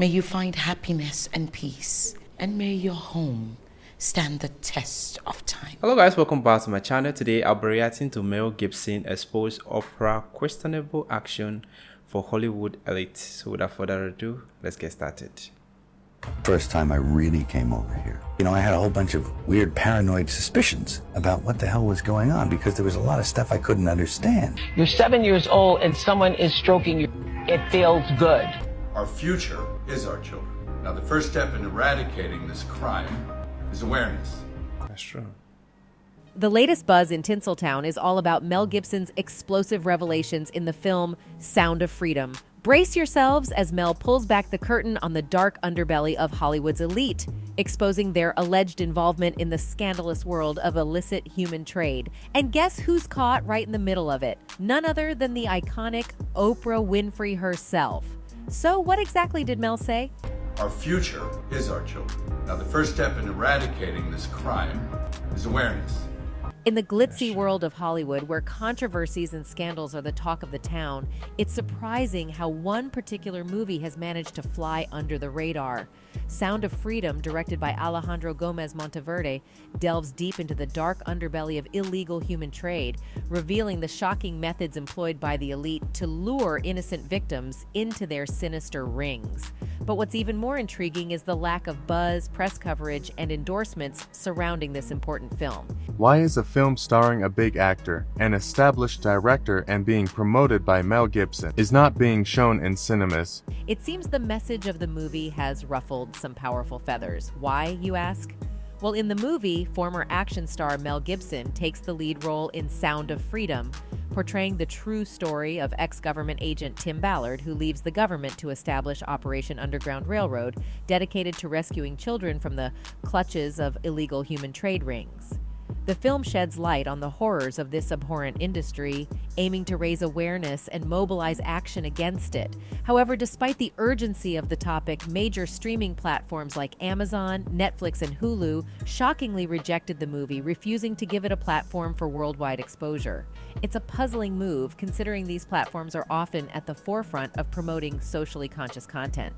May you find happiness and peace, and may your home stand the test of time. Hello guys, welcome back to my channel. Today I'll be reacting to Mel Gibson expose Oprah questionable action for Hollywood elite. So without further ado, let's get started. First time I really came over here, I had a whole bunch of weird paranoid suspicions about what the hell was going on because there was a lot of stuff I couldn't understand. You're 7 years old and someone is stroking you. It feels good. Our future is our children. Now, the first step in eradicating this crime is awareness. That's true. The latest buzz in Tinseltown is all about Mel Gibson's explosive revelations in the film Sound of Freedom. Brace yourselves as Mel pulls back the curtain on the dark underbelly of Hollywood's elite, exposing their alleged involvement in the scandalous world of illicit human trade. And guess who's caught right in the middle of it? None other than the iconic Oprah Winfrey herself. So what exactly did Mel say? Our future is our children. Now, the first step in eradicating this crime is awareness. In the glitzy world of Hollywood, where controversies and scandals are the talk of the town, it's surprising how one particular movie has managed to fly under the radar. Sound of Freedom, directed by Alejandro Gomez Monteverde, delves deep into the dark underbelly of illegal human trade, revealing the shocking methods employed by the elite to lure innocent victims into their sinister rings. But what's even more intriguing is the lack of buzz, press coverage, and endorsements surrounding this important film. Why is a film starring a big actor, an established director, and being promoted by Mel Gibson is not being shown in cinemas? It seems the message of the movie has ruffled some powerful feathers. Why, you ask? Well, in the movie, former action star Mel Gibson takes the lead role in Sound of Freedom, portraying the true story of ex-government agent Tim Ballard, who leaves the government to establish Operation Underground Railroad, dedicated to rescuing children from the clutches of illegal human trade rings. The film sheds light on the horrors of this abhorrent industry, aiming to raise awareness and mobilize action against it. However, despite the urgency of the topic, major streaming platforms like Amazon, Netflix, and Hulu shockingly rejected the movie, refusing to give it a platform for worldwide exposure. It's a puzzling move, considering these platforms are often at the forefront of promoting socially conscious content.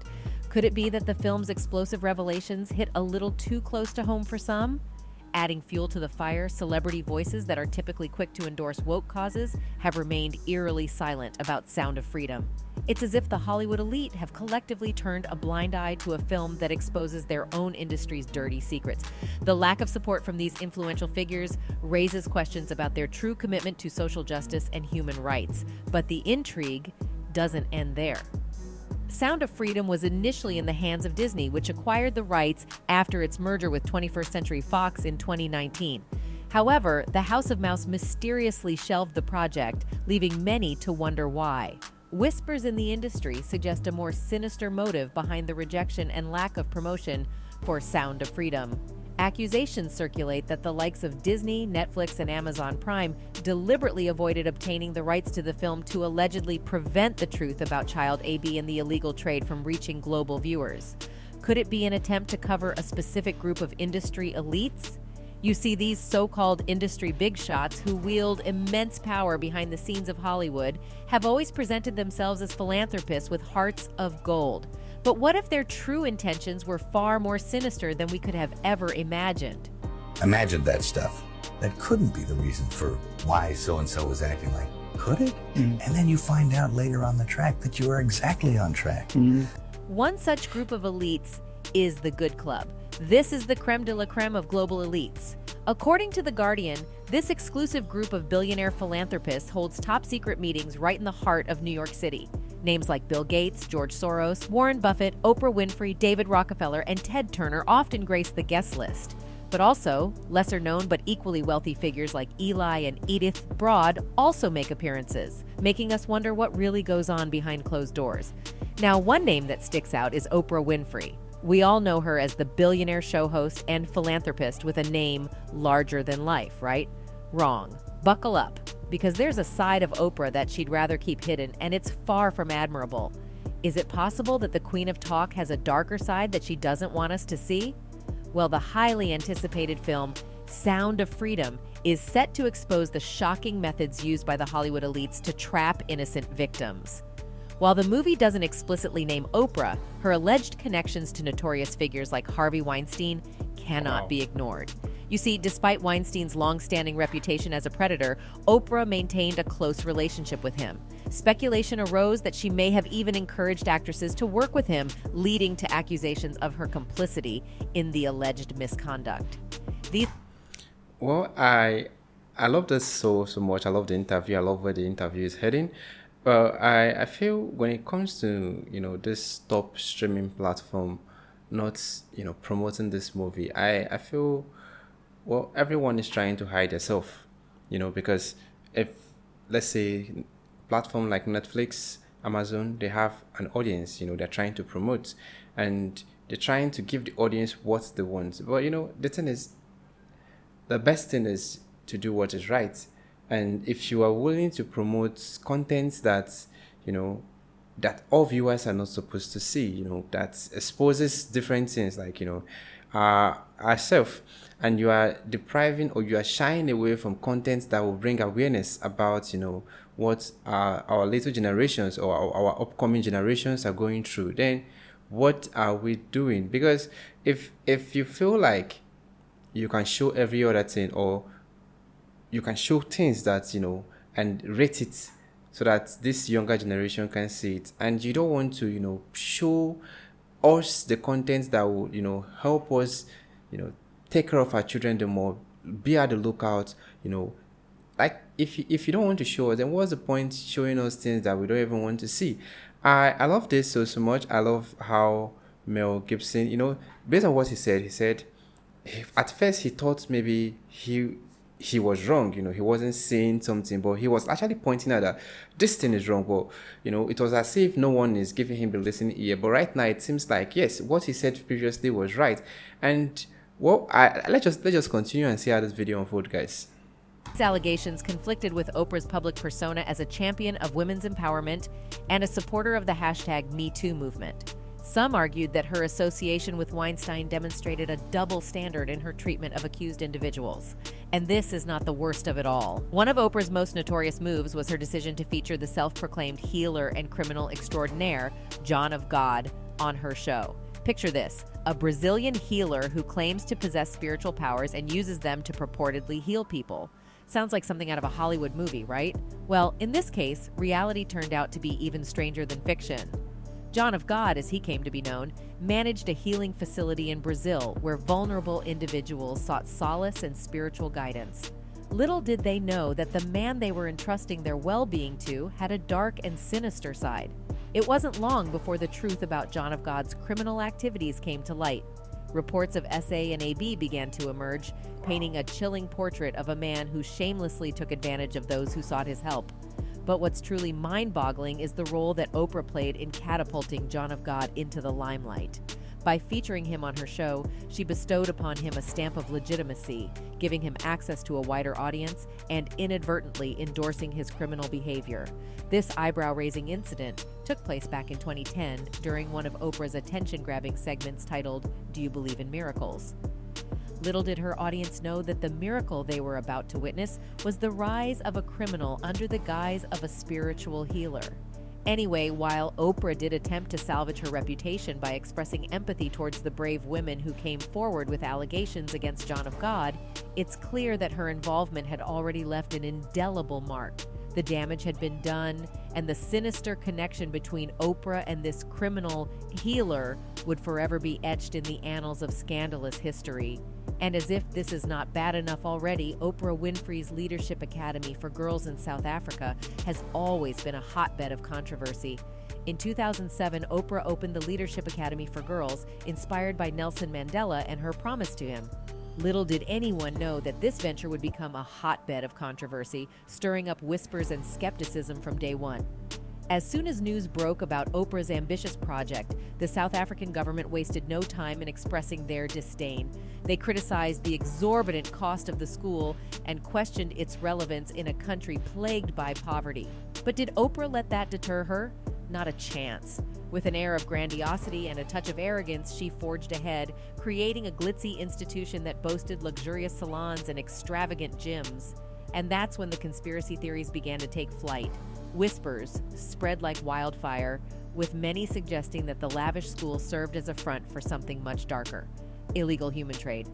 Could it be that the film's explosive revelations hit a little too close to home for some? Adding fuel to the fire, celebrity voices that are typically quick to endorse woke causes have remained eerily silent about Sound of Freedom. It's as if the Hollywood elite have collectively turned a blind eye to a film that exposes their own industry's dirty secrets. The lack of support from these influential figures raises questions about their true commitment to social justice and human rights. But the intrigue doesn't end there. Sound of Freedom was initially in the hands of Disney, which acquired the rights after its merger with 21st Century Fox in 2019. However, the House of Mouse mysteriously shelved the project, leaving many to wonder why. Whispers in the industry suggest a more sinister motive behind the rejection and lack of promotion for Sound of Freedom. Accusations circulate that the likes of Disney, Netflix, and Amazon Prime deliberately avoided obtaining the rights to the film to allegedly prevent the truth about child AB and the illegal trade from reaching global viewers. Could it be an attempt to cover a specific group of industry elites? You see, these so-called industry big shots who wield immense power behind the scenes of Hollywood have always presented themselves as philanthropists with hearts of gold. But what if their true intentions were far more sinister than we could have ever imagined? Imagine that stuff. That couldn't be the reason for why so-and-so was acting like, could it? And then you find out later on the track that you are exactly on track. One such group of elites is the Good Club. This is the creme de la creme of global elites. According to The Guardian, this exclusive group of billionaire philanthropists holds top-secret meetings right in the heart of New York City. Names like Bill Gates, George Soros, Warren Buffett, Oprah Winfrey, David Rockefeller, and Ted Turner often grace the guest list. But also, lesser-known but equally wealthy figures like Eli and Edith Broad also make appearances, making us wonder what really goes on behind closed doors. Now, one name that sticks out is Oprah Winfrey. We all know her as the billionaire show host and philanthropist with a name larger than life, right? Wrong. Buckle up, because there's a side of Oprah that she'd rather keep hidden, and it's far from admirable. Is it possible that the Queen of Talk has a darker side that she doesn't want us to see? Well, the highly anticipated film Sound of Freedom is set to expose the shocking methods used by the Hollywood elites to trap innocent victims. While the movie doesn't explicitly name Oprah, her alleged connections to notorious figures like Harvey Weinstein cannot be ignored. You see, despite Weinstein's long-standing reputation as a predator, Oprah maintained a close relationship with him. Speculation arose that she may have even encouraged actresses to work with him, leading to accusations of her complicity in the alleged misconduct. Well, I love this so much. I love the interview. I love where the interview is heading. But I feel when it comes to this top streaming platform not promoting this movie, I feel, well, everyone is trying to hide themselves, because if, let's say, platform like Netflix, Amazon, they have an audience, they're trying to promote, and they're trying to give the audience what they want. But the thing is, the best thing is to do what is right. And if you are willing to promote content that that all viewers are not supposed to see, that exposes different things like ourselves, and you are depriving or you are shying away from content that will bring awareness about what our later generations or our upcoming generations are going through, then what are we doing? Because if you feel like you can show every other thing, or you can show things that and rate it so that this younger generation can see it, and you don't want to show us the content that will help us take care of our children, the more be at the lookout, like if you don't want to show us, then what's the point showing us things that we don't even want to see? I love this so much. I love how Mel Gibson, based on what he said at first he thought maybe he was wrong, he wasn't saying something, but he was actually pointing out that this thing is wrong. But it was as if no one is giving him the listening ear. But right now it seems like, yes, what he said previously was right. And well, let's just continue and see how this video unfolds, guys. These allegations conflicted with Oprah's public persona as a champion of women's empowerment and a supporter of the #MeToo movement. Some argued that her association with Weinstein demonstrated a double standard in her treatment of accused individuals. And this is not the worst of it all. One of Oprah's most notorious moves was her decision to feature the self-proclaimed healer and criminal extraordinaire, John of God, on her show. Picture this: a Brazilian healer who claims to possess spiritual powers and uses them to purportedly heal people. Sounds like something out of a Hollywood movie, right? Well, in this case, reality turned out to be even stranger than fiction. John of God, as he came to be known, managed a healing facility in Brazil where vulnerable individuals sought solace and spiritual guidance. Little did they know that the man they were entrusting their well-being to had a dark and sinister side. It wasn't long before the truth about John of God's criminal activities came to light. Reports of SA and AB began to emerge, painting a chilling portrait of a man who shamelessly took advantage of those who sought his help. But what's truly mind-boggling is the role that Oprah played in catapulting John of God into the limelight. By featuring him on her show, she bestowed upon him a stamp of legitimacy, giving him access to a wider audience and inadvertently endorsing his criminal behavior. This eyebrow-raising incident took place back in 2010 during one of Oprah's attention-grabbing segments titled, "Do You Believe in Miracles?" Little did her audience know that the miracle they were about to witness was the rise of a criminal under the guise of a spiritual healer. Anyway, while Oprah did attempt to salvage her reputation by expressing empathy towards the brave women who came forward with allegations against John of God, it's clear that her involvement had already left an indelible mark. The damage had been done, and the sinister connection between Oprah and this criminal healer would forever be etched in the annals of scandalous history. And as if this is not bad enough already, Oprah Winfrey's Leadership Academy for Girls in South Africa has always been a hotbed of controversy. In 2007, Oprah opened the Leadership Academy for Girls, inspired by Nelson Mandela and her promise to him. Little did anyone know that this venture would become a hotbed of controversy, stirring up whispers and skepticism from day one. As soon as news broke about Oprah's ambitious project, the South African government wasted no time in expressing their disdain. They criticized the exorbitant cost of the school and questioned its relevance in a country plagued by poverty. But did Oprah let that deter her? Not a chance. With an air of grandiosity and a touch of arrogance, she forged ahead, creating a glitzy institution that boasted luxurious salons and extravagant gyms. And that's when the conspiracy theories began to take flight. Whispers spread like wildfire, with many suggesting that the lavish school served as a front for something much darker: illegal human trade.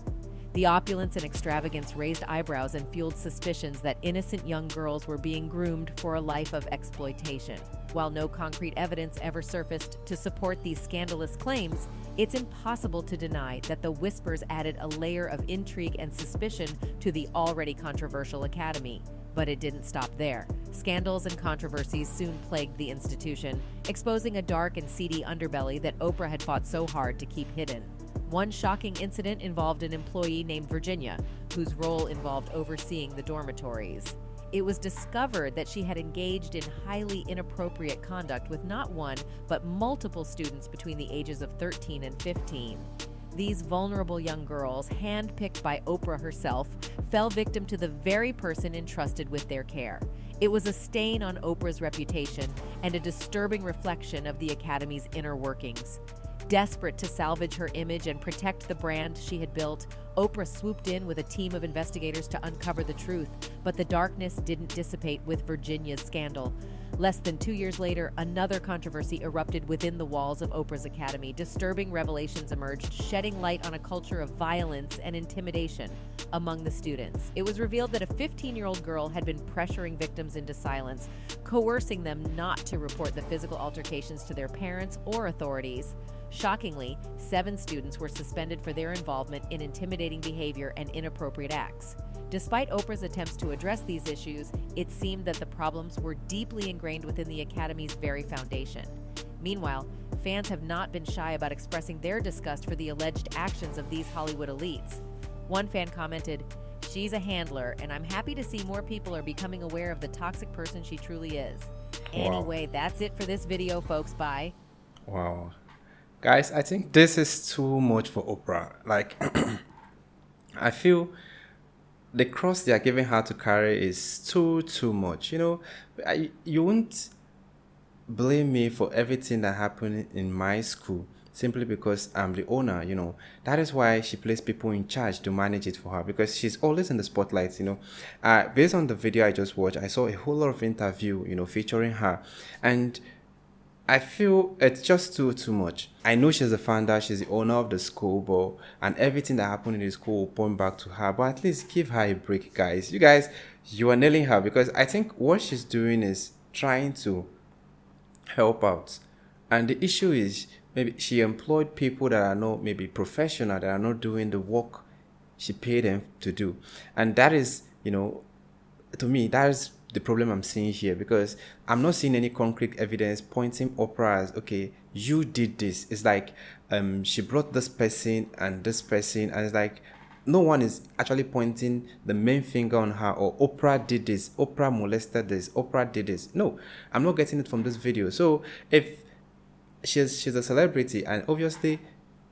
The opulence and extravagance raised eyebrows and fueled suspicions that innocent young girls were being groomed for a life of exploitation. While no concrete evidence ever surfaced to support these scandalous claims, it's impossible to deny that the whispers added a layer of intrigue and suspicion to the already controversial academy. But it didn't stop there. Scandals and controversies soon plagued the institution, exposing a dark and seedy underbelly that Oprah had fought so hard to keep hidden. One shocking incident involved an employee named Virginia, whose role involved overseeing the dormitories. It was discovered that she had engaged in highly inappropriate conduct with not one, but multiple students between the ages of 13 and 15. These vulnerable young girls, handpicked by Oprah herself, fell victim to the very person entrusted with their care. It was a stain on Oprah's reputation and a disturbing reflection of the Academy's inner workings. Desperate to salvage her image and protect the brand she had built, Oprah swooped in with a team of investigators to uncover the truth, but the darkness didn't dissipate with Virginia's scandal. Less than 2 years later, another controversy erupted within the walls of Oprah's Academy. Disturbing revelations emerged, shedding light on a culture of violence and intimidation among the students. It was revealed that a 15-year-old girl had been pressuring victims into silence, coercing them not to report the physical altercations to their parents or authorities. Shockingly, 7 students were suspended for their involvement in intimidating behavior and inappropriate acts. Despite Oprah's attempts to address these issues, it seemed that the problems were deeply ingrained within the Academy's very foundation. Meanwhile, fans have not been shy about expressing their disgust for the alleged actions of these Hollywood elites. One fan commented, "She's a handler, and I'm happy to see more people are becoming aware of the toxic person she truly is." Anyway, that's it for this video, folks. Bye. Wow. Guys, I think this is too much for Oprah. Like, I feel the cross they are giving her to carry is too much. You know, you won't blame me for everything that happened in my school simply because I'm the owner. You know, that is why she placed people in charge to manage it for her, because she's always in the spotlight. You know, based on the video I just watched, I saw a whole lot of interview, you know, featuring her, and I feel it's just too much. I know she's the founder, she's the owner of the school, but and everything that happened in the school will point back to her. But at least give her a break, guys. You guys, you are nailing her, because I think what she's doing is trying to help out. And the issue is maybe she employed people that are not maybe professional, that are not doing the work she paid them to do. And that is, you know, to me, that is the problem I'm seeing here, because I'm not seeing any concrete evidence pointing Oprah as, okay, you did this. It's like she brought this person, and it's like no one is actually pointing the main finger on her, or Oprah did this, Oprah molested this, Oprah did this. No, I'm not getting it from this video. So if she's a celebrity, and obviously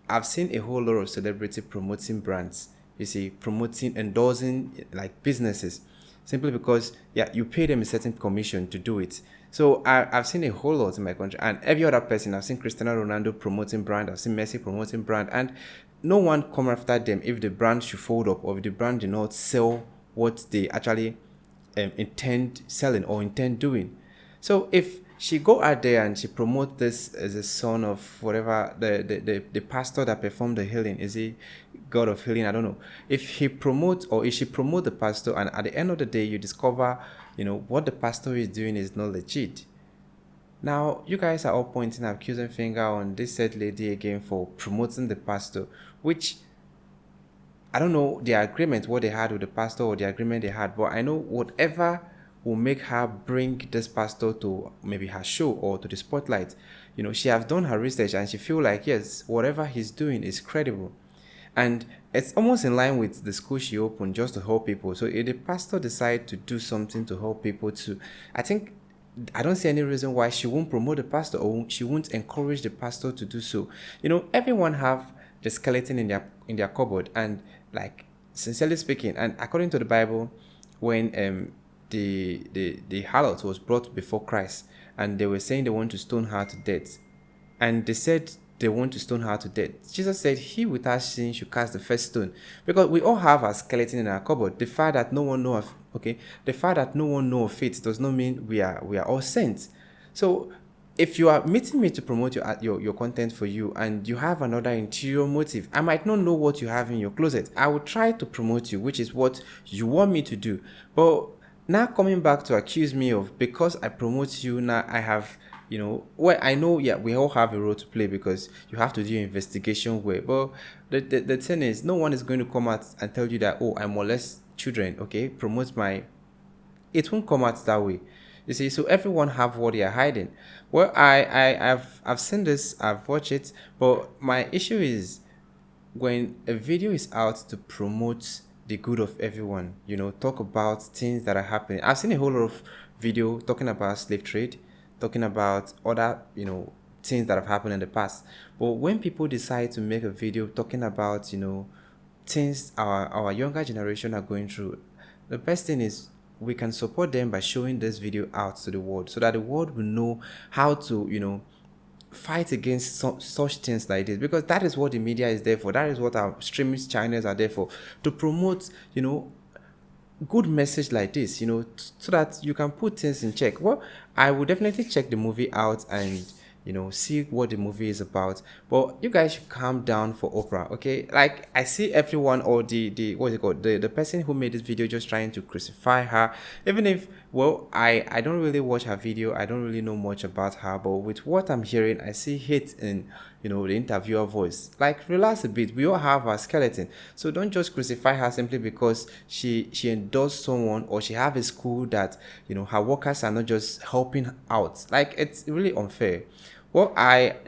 I've seen a whole lot of celebrity promoting brands, you see, endorsing like businesses, simply because, yeah, you pay them a certain commission to do it. So I've seen a whole lot in my country, and every other person. I've seen Cristiano Ronaldo promoting brand, I've seen Messi promoting brand, and no one come after them if the brand should fold up, or if the brand did not sell what they actually intend selling or intend doing. So if she go out there and she promote this as a son of whatever, the pastor that performed the healing, is he God of healing? I don't know. If she promote the pastor, and at the end of the day you discover, you know, what the pastor is doing is not legit. Now you guys are all pointing accusing finger on this said lady again for promoting the pastor, which I don't know the agreement what they had with the pastor, or the agreement they had, but I know whatever will make her bring this pastor to maybe her show or to the spotlight, you know, she has done her research and she feel like, yes, whatever he's doing is credible. And it's almost in line with the school she opened just to help people. So if the pastor decide to do something to help people too, I don't see any reason why she won't promote the pastor, or she won't encourage the pastor to do so. You know, everyone have the skeleton in their cupboard, and like, sincerely speaking, and according to the Bible, when the harlot was brought before Christ, and they were saying they want to stone her to death, and they said they want to stone her to death, Jesus said, "He without sin should cast the first stone," because we all have a skeleton in our cupboard. The fact that no one know of Okay, the fact that no one knows of it does not mean we are all saints. So if you are meeting me to promote your content for you and you have another interior motive, I might not know what you have in your closet. I will try to promote you, which is what you want me to do. But now coming back to accuse me of, because I promote you, now I have, well, I know, yeah, we all have a role to play because you have to do your investigation way. But the thing is, no one is going to come out and tell you that, oh, I molest children, okay, promote my, it won't come out that way. You see, so everyone have what they are hiding. Well, I've seen this, I've watched it, but my issue is when a video is out to promote the good of everyone, talk about things that are happening. I've seen a whole lot of video talking about slave trade, talking about other, things that have happened in the past. But when people decide to make a video talking about, things our younger generation are going through, the best thing is we can support them by showing this video out to the world so that the world will know how to, fight against such things like this, because that is what the media is there for. That is what our streaming channels are there for, to promote, good message like this, so that you can put things in check. Well, I will definitely check the movie out and see what the movie is about. But you guys should calm down for Oprah, okay? Like, I see everyone, or the what's it called, the person who made this video just trying to crucify her. Even if, well, I don't really watch her video, I don't really know much about her, but with what I'm hearing, I see hate in the interviewer voice. Like, relax a bit. We all have our skeleton, so don't just crucify her simply because she endorsed someone, or she have a school that her workers are not just helping out. Like, it's really unfair. Well,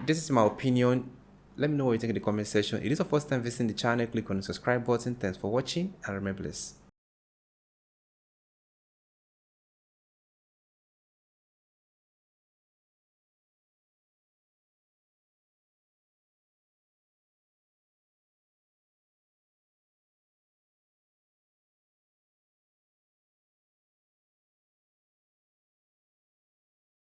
this is my opinion. Let me know what you think in the comment section. It is the first time visiting the channel. Click on the subscribe button. Thanks for watching, and remember this.